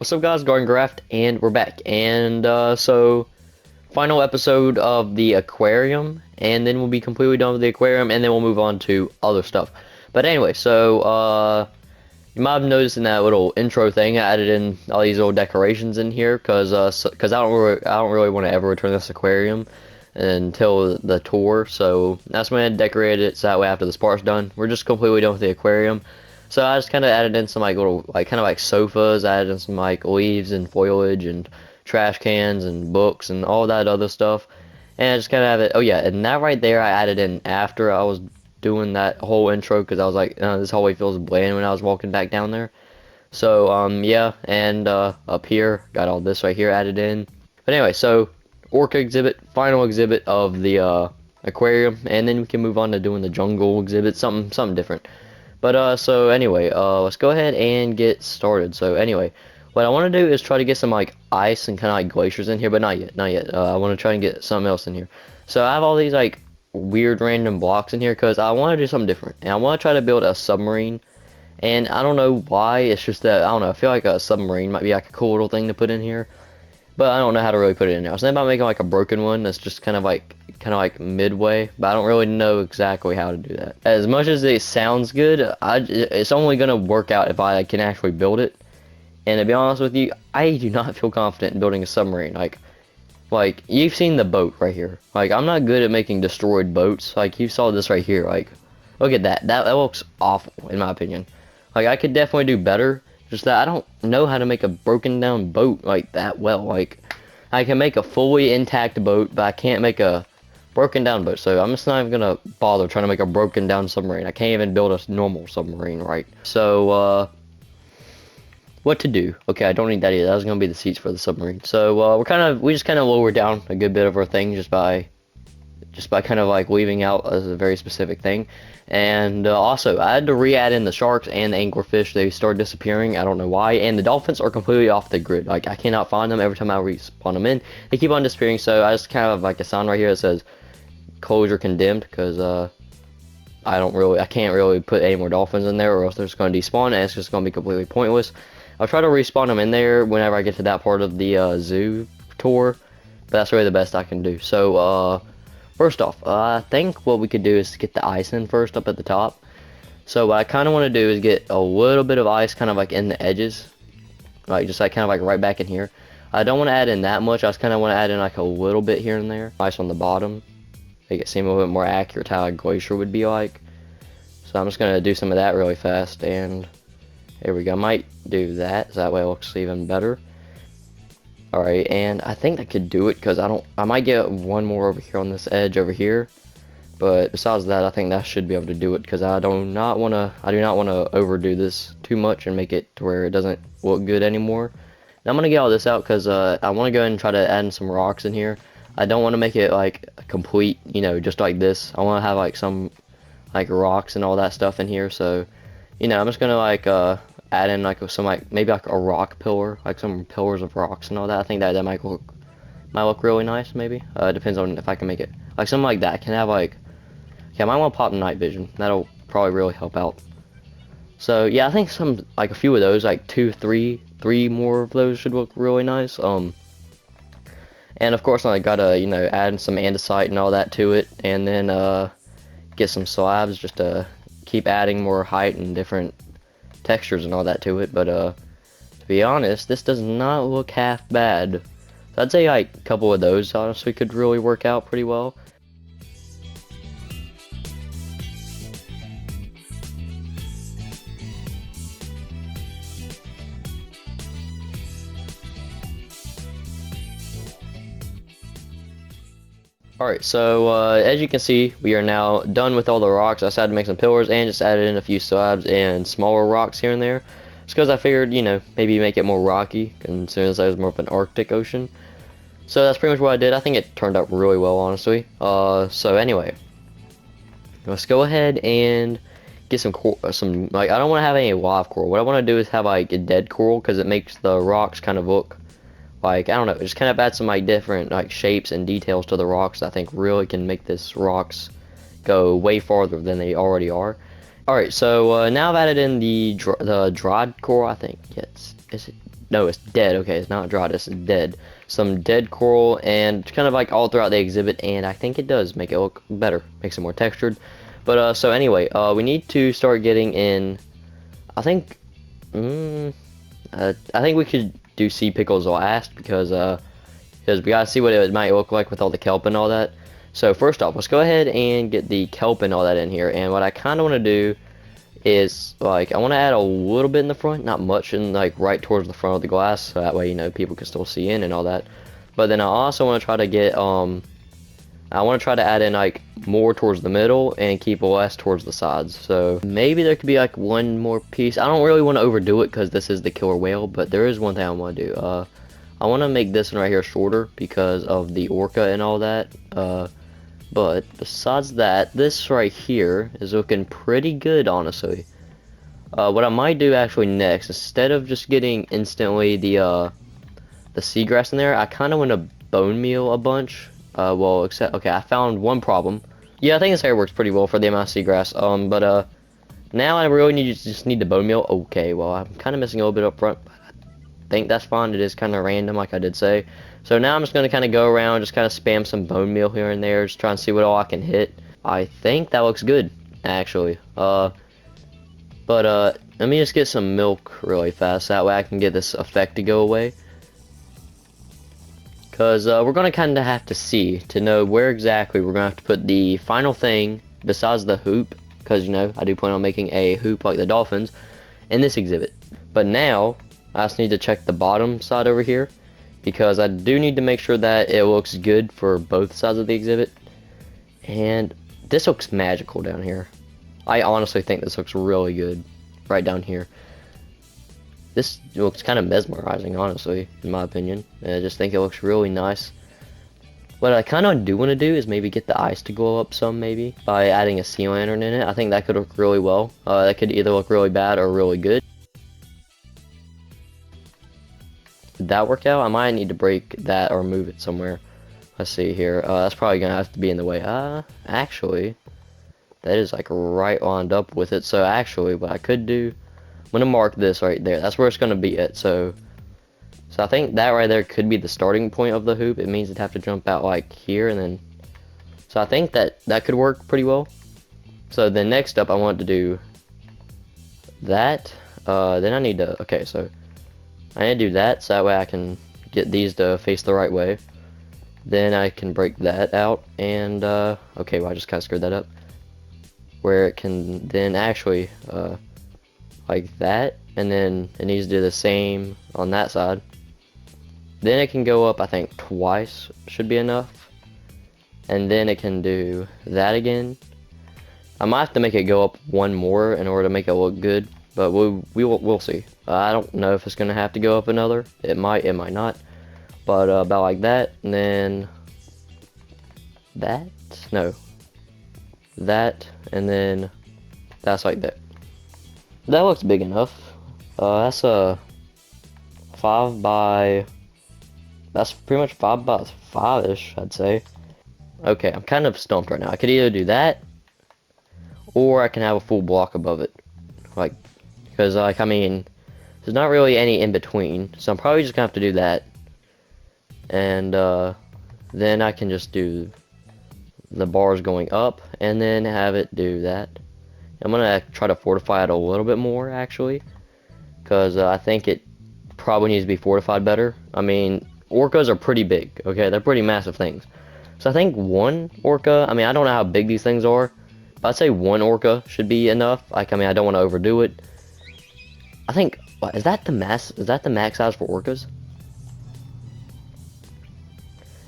What's up, guys? Garden and we're back. And so final episode of the aquarium, and then we'll be completely done with the aquarium, and then we'll move on to other stuff. But anyway, so you might have noticed in that little intro thing, I added in all these little decorations in here, cause I don't really want to ever return this aquarium until the tour. So that's when I decorated it, so that way after this part's done, we're just completely done with the aquarium. So I just kind of added in some like little, like kind of like sofas, added in some like leaves and foliage and trash cans and books and all that other stuff. And I just kind of have it, oh yeah, and that right there I added in after I was doing that whole intro because I was like, this hallway feels bland when I was walking back down there. So, yeah, and up here, got all this right here added in. But anyway, so orca exhibit, final exhibit of the aquarium, and then we can move on to doing the jungle exhibit, something different. But so anyway, let's go ahead and get started. So anyway, what I want to do is try to get some like ice and kind of like glaciers in here, but not yet, not yet. I want to try and get something else in here. So I have all these like weird random blocks in here because I want to do something different, and I want to try to build a submarine. And I don't know why, it's just that I don't know. I feel like a submarine might be like a cool little thing to put in here, but I don't know how to really put it in there. I was thinking about making like a broken one that's just kind of like midway, but I don't really know exactly how to do that. As much as it sounds good, it's only gonna work out if I can actually build it. And to be honest with you, I do not feel confident in building a submarine. Like you've seen the boat right here. Like I'm not good at making destroyed boats. Like you saw this right here. Like look at that. That looks awful in my opinion. Like I could definitely do better. Just that I don't know how to make a broken down boat like that well. Like I can make a fully intact boat, but I can't make a broken down boat. So I'm just not even gonna bother trying to make a broken down submarine. I can't even build a normal submarine, right? So what to do? Okay, I don't need that either. That was gonna be the seats for the submarine. So we just kind of lowered down a good bit of our thing just by kind of like leaving out as a very specific thing. And also, I had to re-add in the sharks and the anglerfish. They started disappearing. I don't know why. And the dolphins are completely off the grid. Like, I cannot find them every time I respawn them in. They keep on disappearing, so I just kind of like a sign right here that says closure condemned, because I can't really put any more dolphins in there, or else they're just going to despawn, and it's just going to be completely pointless. I'll try to respawn them in there whenever I get to that part of the zoo tour, but that's really the best I can do. So, first off, I think what we could do is get the ice in first up at the top. So what I kind of want to do is get a little bit of ice kind of like in the edges. Like just like kind of like right back in here. I don't want to add in that much. I just kind of want to add in like a little bit here and there. Ice on the bottom. Make it seem a little bit more accurate how a glacier would be like. So I'm just going to do some of that really fast. And there we go. I might do that. So that way it looks even better. Alright, and I think that could do it because I might get one more over here on this edge over here. But besides that, I think that should be able to do it because I do not want to overdo this too much and make it to where it doesn't look good anymore. Now I'm going to get all this out because I want to go ahead and try to add in some rocks in here. I don't want to make it like complete, just like this. I want to have like some like rocks and all that stuff in here. So, I'm just going to like add in like some like maybe like a rock pillar, like some pillars of rocks and all that. I think that might look really nice. Maybe depends on if I can make it like something like that. I can have like, yeah, I might want to pop night vision. That'll probably really help out. So yeah, I think some like a few of those, like three more of those should look really nice. And of course I gotta add some andesite and all that to it, and then get some slabs just to keep adding more height and different textures and all that to it. But to be honest, this does not look half bad. So I'd say like a couple of those honestly could really work out pretty well. Alright, so as you can see, we are now done with all the rocks. I decided to make some pillars and just added in a few slabs and smaller rocks here and there. Just because I figured, maybe make it more rocky, considering this is more of an Arctic ocean. So that's pretty much what I did. I think it turned out really well, honestly. So anyway, let's go ahead and get some like, I don't want to have any live coral. What I want to do is have like a dead coral, because it makes the rocks kind of look like, I don't know, just kind of add some like different like shapes and details to the rocks. I think really can make this rocks go way farther than they already are. Alright, so now I've added in the dried coral, I think. Yes, is it? no, it's dead. Okay, it's not dry. This is dead. Some dead coral and kind of like all throughout the exhibit, and I think it does make it look better, makes it more textured. But so anyway, we need to start getting in. I think, I think we could do sea pickles last because we gotta see what it might look like with all the kelp and all that. So first off, let's go ahead and get the kelp and all that in here. And what I kind of want to do is like I want to add a little bit in the front, not much, and like right towards the front of the glass, so that way people can still see in and all that. But then I also want to try to get I want to try to add in like more towards the middle and keep less towards the sides. So maybe there could be like one more piece. I don't really want to overdo it because this is the killer whale, but there is one thing I want to do. I want to make this one right here shorter because of the orca and all that. But besides that, this right here is looking pretty good, honestly. What I might do actually next, instead of just getting instantly the seagrass in there, I kind of want to bone meal a bunch. Well, except, okay, I found one problem. Yeah, I think this area works pretty well for the amount of seagrass. But now I really just need the bone meal. Okay, well, I'm kind of missing a little bit up front, but I think that's fine. It is kind of random, like I did say. So now I'm just going to kind of go around, just kind of spam some bone meal here and there, just try and see what all I can hit. I think that looks good, actually. But let me just get some milk really fast, that way I can get this effect to go away. Because we're going to kind of have to see to know where exactly we're going to have to put the final thing besides the hoop. Because, I do plan on making a hoop like the dolphins in this exhibit. But now, I just need to check the bottom side over here. Because I do need to make sure that it looks good for both sides of the exhibit. And this looks magical down here. I honestly think this looks really good right down here. This looks kind of mesmerizing, honestly, in my opinion. I just think it looks really nice. What I kind of do want to do is maybe get the ice to glow up some, maybe, by adding a sea lantern in it. I think that could look really well. That could either look really bad or really good. Did that work out? I might need to break that or move it somewhere. Let's see here. That's probably going to have to be in the way. Actually, that is like right lined up with it. So actually, what I could do, I'm going to mark this right there. That's where it's going to be at. So I think that right there could be the starting point of the hoop. It means it'd have to jump out like here and then. So I think that could work pretty well. So then next up, I want to do that. Then I need to, okay, so I need to do that so that way I can get these to face the right way. Then I can break that out and, okay, well I just kind of screwed that up. Where it can then actually, like that, and then it needs to do the same on that side. Then it can go up, I think, twice should be enough. And then it can do that again. I might have to make it go up one more in order to make it look good, but we'll see. I don't know if it's gonna have to go up another. It might not. But about like that, and then that, no, that, and then that's like that. That looks big enough. That's a 5 by, that's pretty much 5 by 5-ish, I'd say. Okay, I'm kind of stumped right now. I could either do that, or I can have a full block above it. Like, because, like, I mean, there's not really any in between, so I'm probably just gonna have to do that. And, then I can just do the bars going up, and then have it do that. I'm gonna try to fortify it a little bit more, actually, because I think it probably needs to be fortified better. I mean, orcas are pretty big, okay? They're pretty massive things. So I think one orca, I mean, I don't know how big these things are, but I'd say one orca should be enough. Like, I mean, I don't want to overdo it. I think, is that the max size for orcas?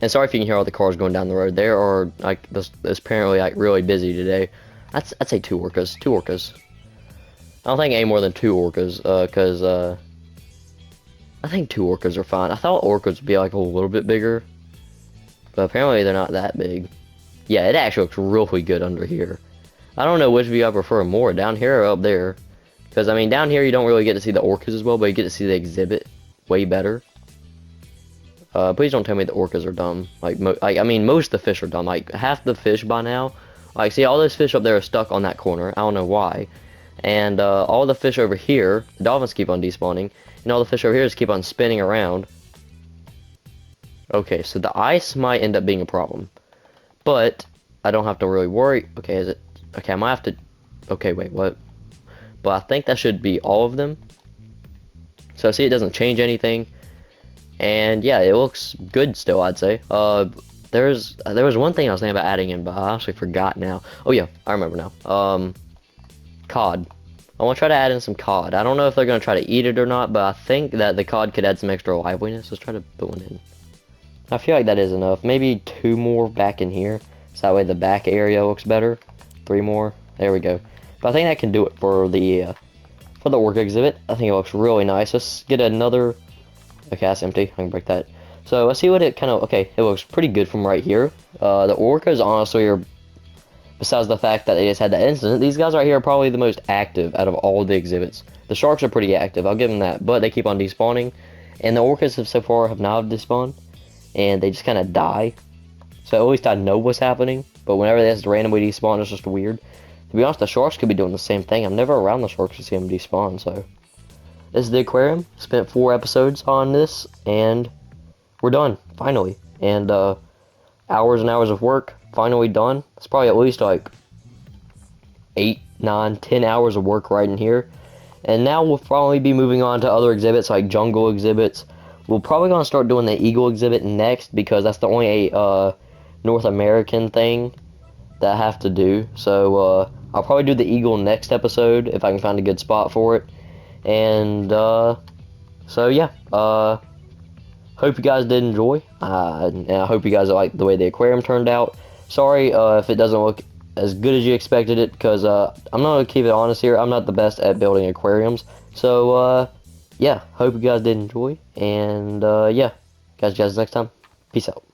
And sorry if you can hear all the cars going down the road. There are, like, this apparently, like, really busy today. I'd say 2 orcas. 2 orcas. I don't think any more than 2 orcas, because, I think 2 orcas are fine. I thought orcas would be, like, a little bit bigger. But apparently they're not that big. Yeah, it actually looks really good under here. I don't know which view I prefer more, down here or up there. Because, I mean, down here you don't really get to see the orcas as well, but you get to see the exhibit way better. Please don't tell me the orcas are dumb. Like, I mean, most of the fish are dumb. Like, half the fish by now. Like, see, all those fish up there are stuck on that corner. I don't know why. And all the fish over here, the dolphins keep on despawning, and all the fish over here just keep on spinning around. Okay, so the ice might end up being a problem, but I don't have to really worry. Okay, is it? Okay, I might have to. Okay, wait, what? But I think that should be all of them. So see, it doesn't change anything, and yeah, it looks good still, I'd say. There was one thing I was thinking about adding in, but I actually forgot now. Oh yeah, I remember now. Cod. I want to try to add in some cod. I don't know if they're gonna try to eat it or not, but I think that the cod could add some extra liveliness. Let's try to put one in. I feel like that is enough. Maybe 2 more back in here, so that way the back area looks better. 3 more. There we go. But I think that can do it for the orca exhibit. I think it looks really nice. Let's get another. Okay, that's empty. I can break that. So let's see what it kind of. Okay, it looks pretty good from right here. The orcas honestly are. Besides the fact that they just had that incident, these guys right here are probably the most active out of all the exhibits. The sharks are pretty active. I'll give them that, but they keep on despawning, and the orcas have so far have not despawned, and they just kind of die. So at least I know what's happening. But whenever they just randomly despawn, it's just weird. To be honest, the sharks could be doing the same thing. I'm never around the sharks to see them despawn, so. This is the aquarium. Spent 4 episodes on this, and we're done, finally. And, hours and hours of work, finally done. It's probably at least, like, 8, 9, 10 hours of work right in here. And now we'll probably be moving on to other exhibits, like jungle exhibits. We're probably going to start doing the eagle exhibit next, because that's the only, North American thing that I have to do. So, I'll probably do the eagle next episode if I can find a good spot for it. And so yeah, hope you guys did enjoy, and I hope you guys like the way the aquarium turned out. Sorry if it doesn't look as good as you expected it, because I'm not gonna keep it honest here, I'm not the best at building aquariums. So yeah, hope you guys did enjoy, and yeah, catch you guys next time. Peace out.